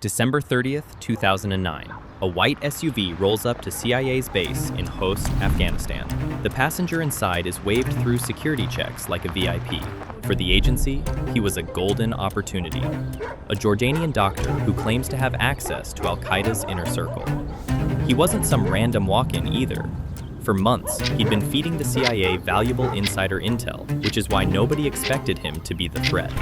December 30th, 2009. A white SUV rolls up to CIA's base in Khost, Afghanistan. The passenger inside is waved through security checks like a VIP. For the agency, he was a golden opportunity. A Jordanian doctor who claims to have access to Al-Qaeda's inner circle. He wasn't some random walk-in either. For months, he'd been feeding the CIA valuable insider intel, which is why nobody expected him to be the threat.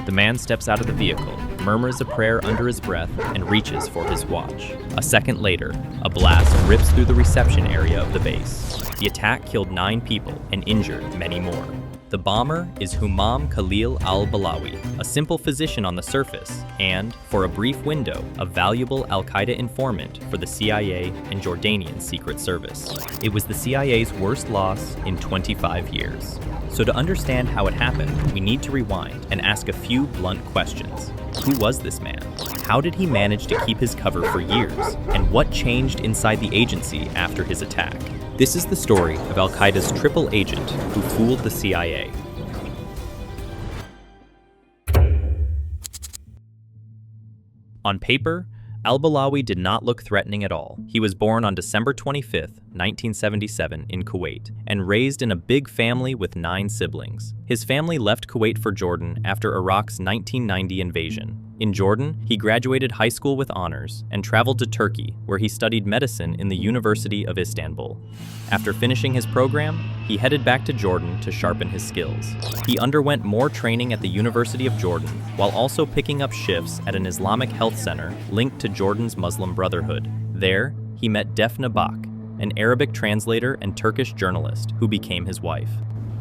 The man steps out of the vehicle, murmurs a prayer under his breath, and reaches for his watch. A second later, a blast rips through the reception area of the base. The attack killed 9 people and injured many more. The bomber is Humam Khalil al-Balawi, a simple physician on the surface, and, for a brief window, a valuable Al-Qaeda informant for the CIA and Jordanian Secret Service. It was the CIA's worst loss in 25 years. So to understand how it happened, we need to rewind and ask a few blunt questions. Who was this man? How did he manage to keep his cover for years? And what changed inside the agency after his attack? This is the story of Al-Qaeda's triple agent who fooled the CIA. On paper, al-Balawi did not look threatening at all. He was born on December 25, 1977 in Kuwait, and raised in a big family with 9 siblings. His family left Kuwait for Jordan after Iraq's 1990 invasion. In Jordan, he graduated high school with honors and traveled to Turkey, where he studied medicine in the University of Istanbul. After finishing his program, he headed back to Jordan to sharpen his skills. He underwent more training at the University of Jordan, while also picking up shifts at an Islamic health center linked to Jordan's Muslim Brotherhood. There, he met Defne Bak, an Arabic translator and Turkish journalist who became his wife.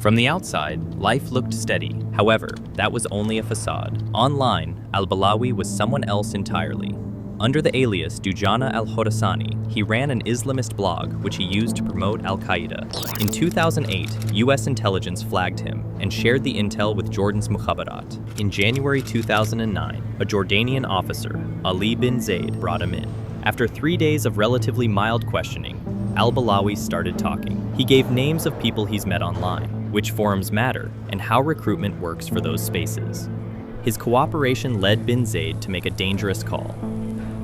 From the outside, life looked steady. However, that was only a facade. Online, al-Balawi was someone else entirely. Under the alias Dujana al-Khorasani, he ran an Islamist blog which he used to promote Al-Qaeda. In 2008, US intelligence flagged him and shared the intel with Jordan's Mukhabarat. In January 2009, a Jordanian officer, Ali bin Zaid, brought him in. After 3 days of relatively mild questioning, al-Balawi started talking. He gave names of people he's met online, which forums matter, and how recruitment works for those spaces. His cooperation led bin Zaid to make a dangerous call.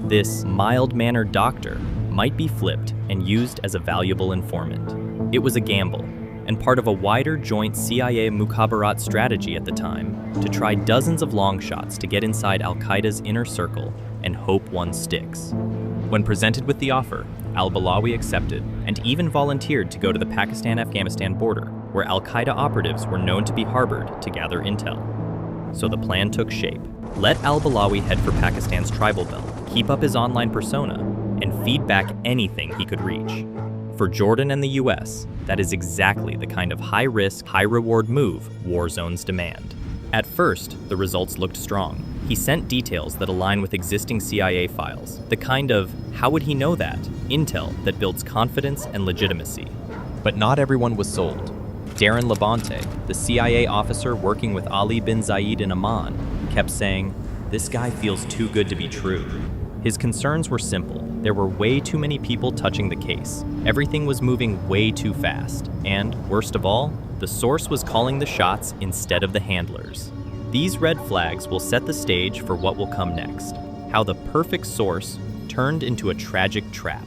This mild-mannered doctor might be flipped and used as a valuable informant. It was a gamble, and part of a wider joint CIA Mukhabarat strategy at the time to try dozens of long shots to get inside Al-Qaeda's inner circle and hope one sticks. When presented with the offer, al-Balawi accepted and even volunteered to go to the Pakistan-Afghanistan border, where Al-Qaeda operatives were known to be harbored to gather intel. So the plan took shape. Let al-Balawi head for Pakistan's tribal belt, keep up his online persona, and feed back anything he could reach. For Jordan and the US, that is exactly the kind of high-risk, high-reward move war zones demand. At first, the results looked strong. He sent details that align with existing CIA files, the kind of, how would he know that, intel that builds confidence and legitimacy. But not everyone was sold. Darren Labonte, the CIA officer working with Ali bin Zayed in Amman, kept saying, "This guy feels too good to be true." His concerns were simple. There were way too many people touching the case. Everything was moving way too fast. And, worst of all, the source was calling the shots instead of the handlers. These red flags will set the stage for what will come next. How the perfect source turned into a tragic trap.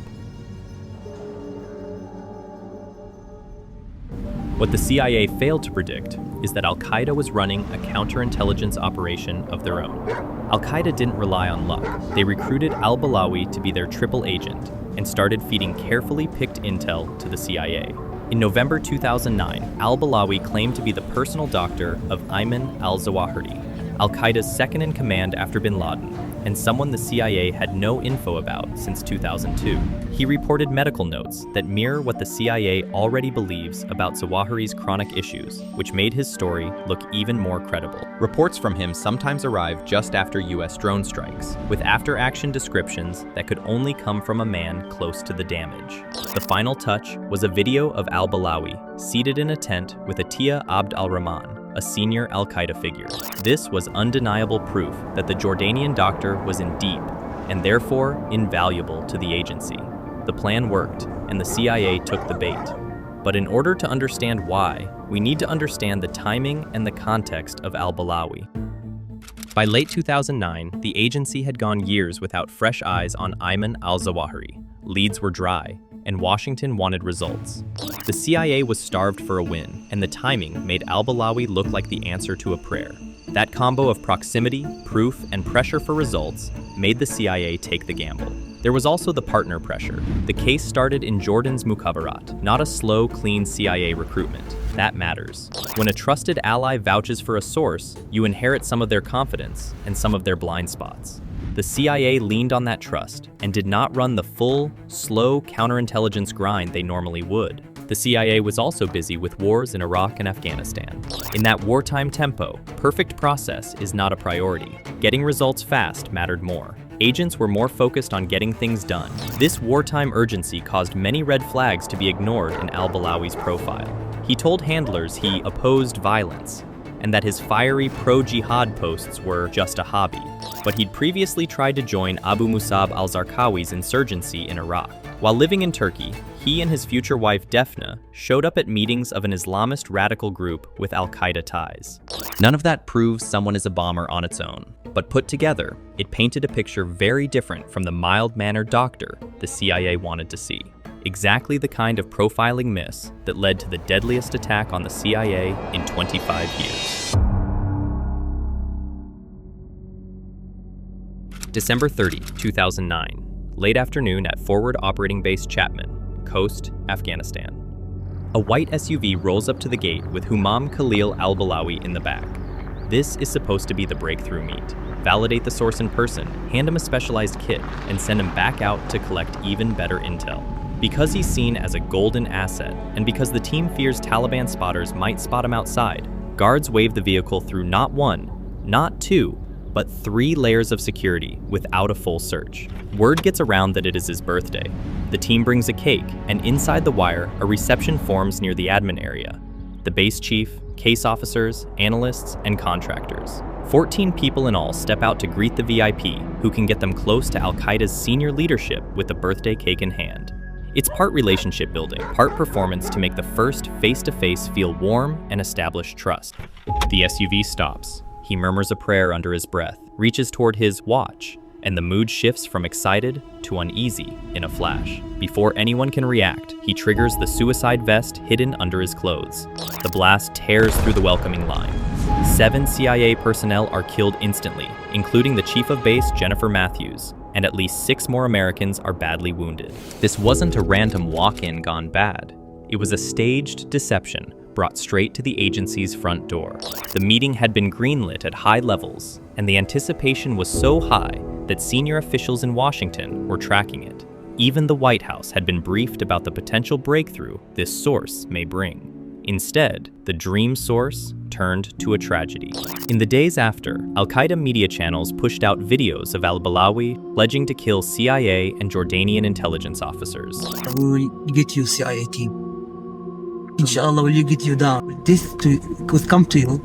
What the CIA failed to predict is that Al-Qaeda was running a counterintelligence operation of their own. Al-Qaeda didn't rely on luck. They recruited al-Balawi to be their triple agent and started feeding carefully picked intel to the CIA. In November 2009, al-Balawi claimed to be the personal doctor of Ayman al-Zawahiri, Al-Qaeda's second-in-command after bin Laden, and someone the CIA had no info about since 2002. He reported medical notes that mirror what the CIA already believes about Zawahiri's chronic issues, which made his story look even more credible. Reports from him sometimes arrive just after US drone strikes, with after-action descriptions that could only come from a man close to the damage. The final touch was a video of al-Balawi seated in a tent with Atiya Abd al-Rahman, a senior Al-Qaeda figure. This was undeniable proof that the Jordanian doctor was in deep, and therefore invaluable to the agency. The plan worked, and the CIA took the bait. But in order to understand why, we need to understand the timing and the context of al-Balawi. By late 2009, the agency had gone years without fresh eyes on Ayman al-Zawahiri. Leads were dry, and Washington wanted results. The CIA was starved for a win, and the timing made al-Balawi look like the answer to a prayer. That combo of proximity, proof, and pressure for results made the CIA take the gamble. There was also the partner pressure. The case started in Jordan's Mukhabarat, not a slow, clean CIA recruitment. That matters. When a trusted ally vouches for a source, you inherit some of their confidence and some of their blind spots. The CIA leaned on that trust and did not run the full, slow counterintelligence grind they normally would. The CIA was also busy with wars in Iraq and Afghanistan. In that wartime tempo, perfect process is not a priority. Getting results fast mattered more. Agents were more focused on getting things done. This wartime urgency caused many red flags to be ignored in al-Balawi's profile. He told handlers he opposed violence, and that his fiery pro-jihad posts were just a hobby. But he'd previously tried to join Abu Musab al-Zarqawi's insurgency in Iraq. While living in Turkey, he and his future wife Defna showed up at meetings of an Islamist radical group with Al-Qaeda ties. None of that proves someone is a bomber on its own, but put together, it painted a picture very different from the mild-mannered doctor the CIA wanted to see. Exactly the kind of profiling miss that led to the deadliest attack on the CIA in 25 years. December 30, 2009. Late afternoon at Forward Operating Base Chapman, Khost, Afghanistan. A white SUV rolls up to the gate with Humam Khalil al-Balawi in the back. This is supposed to be the breakthrough meet. Validate the source in person, hand him a specialized kit, and send him back out to collect even better intel. Because he's seen as a golden asset, and because the team fears Taliban spotters might spot him outside, guards wave the vehicle through not one, not two, but 3 layers of security without a full search. Word gets around that it is his birthday. The team brings a cake, and inside the wire, a reception forms near the admin area. The base chief, case officers, analysts, and contractors. 14 people in all step out to greet the VIP, who can get them close to Al-Qaeda's senior leadership with a birthday cake in hand. It's part relationship building, part performance to make the first face-to-face feel warm and establish trust. The SUV stops. He murmurs a prayer under his breath, reaches toward his watch, and the mood shifts from excited to uneasy in a flash. Before anyone can react, he triggers the suicide vest hidden under his clothes. The blast tears through the welcoming line. 7 CIA personnel are killed instantly, including the chief of base, Jennifer Matthews, and at least 6 more Americans are badly wounded. This wasn't a random walk-in gone bad. It was a staged deception brought straight to the agency's front door. The meeting had been greenlit at high levels, and the anticipation was so high that senior officials in Washington were tracking it. Even the White House had been briefed about the potential breakthrough this source may bring. Instead, the dream source turned to a tragedy. In the days after, Al-Qaeda media channels pushed out videos of al-Balawi pledging to kill CIA and Jordanian intelligence officers. We will get you, CIA team. Inshallah, will you get you down? This could come to you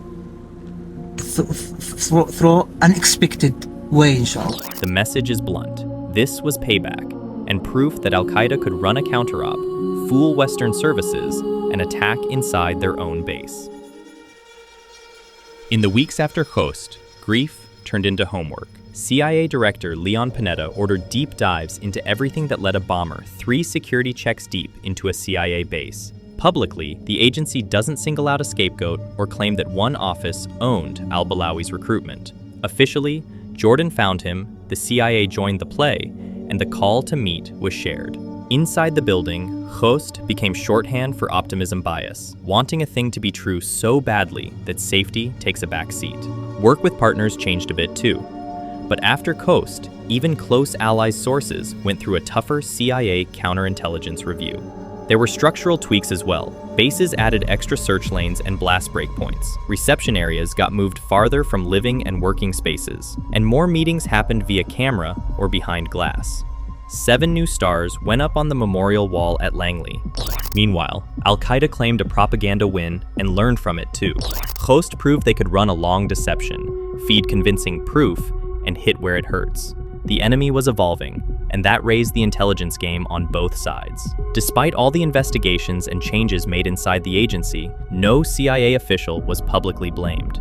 through unexpected way, inshallah. The message is blunt. This was payback, and proof that Al-Qaeda could run a counter-op, fool Western services, and attack inside their own base. In the weeks after Khost, grief turned into homework. CIA Director Leon Panetta ordered deep dives into everything that led a bomber 3 security checks deep into a CIA base. Publicly, the agency doesn't single out a scapegoat or claim that one office owned al-Balawi's recruitment. Officially, Jordan found him, the CIA joined the play, and the call to meet was shared. Inside the building, Khost became shorthand for optimism bias, wanting a thing to be true so badly that safety takes a back seat. Work with partners changed a bit too. But after Khost, even close allies' sources went through a tougher CIA counterintelligence review. There were structural tweaks as well. Bases added extra search lanes and blast breakpoints. Reception areas got moved farther from living and working spaces. And more meetings happened via camera or behind glass. 7 new stars went up on the memorial wall at Langley. Meanwhile, Al-Qaeda claimed a propaganda win and learned from it too. Khost proved they could run a long deception, feed convincing proof, and hit where it hurts. The enemy was evolving, and that raised the intelligence game on both sides. Despite all the investigations and changes made inside the agency, no CIA official was publicly blamed.